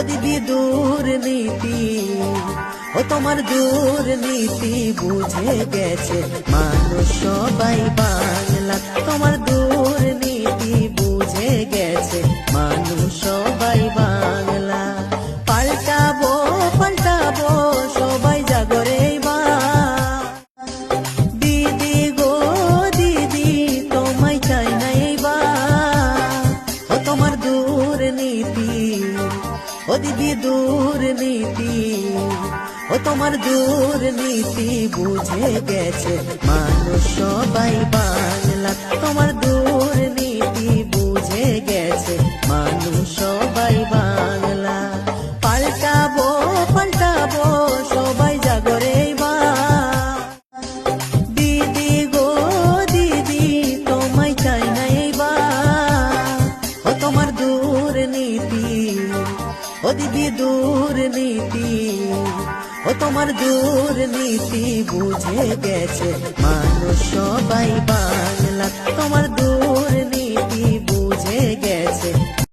দিদি দুর্নীতি, ও তোমার দুর্নীতি বুঝে গেছে মানুষ সবাই বাংলা। তোমার দুর্নীতি বুঝে গেছে মানুষ সবাই বাংলা। পাল্টাবো পাল্টাবো সবাই জাগরে এবার। দিদি গো দিদি তোমায় চাই না এবার। ও তোমার দুর্নীতি, ও দিদি দুর্নীতি, ও তোমার দুর্নীতি বুঝে গেছে মানুষ সবাই বাংলা। তোমার দুর্নীতি বুঝে গেছে মানুষ সবাই বাংলা। পাল্টাবো পাল্টাবো সবাই জাগরে এবার। দিদি গো দিদি তোমায় চাই না এবার। ও তোমার দুর্নীতি, ও দিদি দুর্নীতি, ও তোমার দুর্নীতি বুঝে গেছে মানুষ সবাই বাংলা। তোমার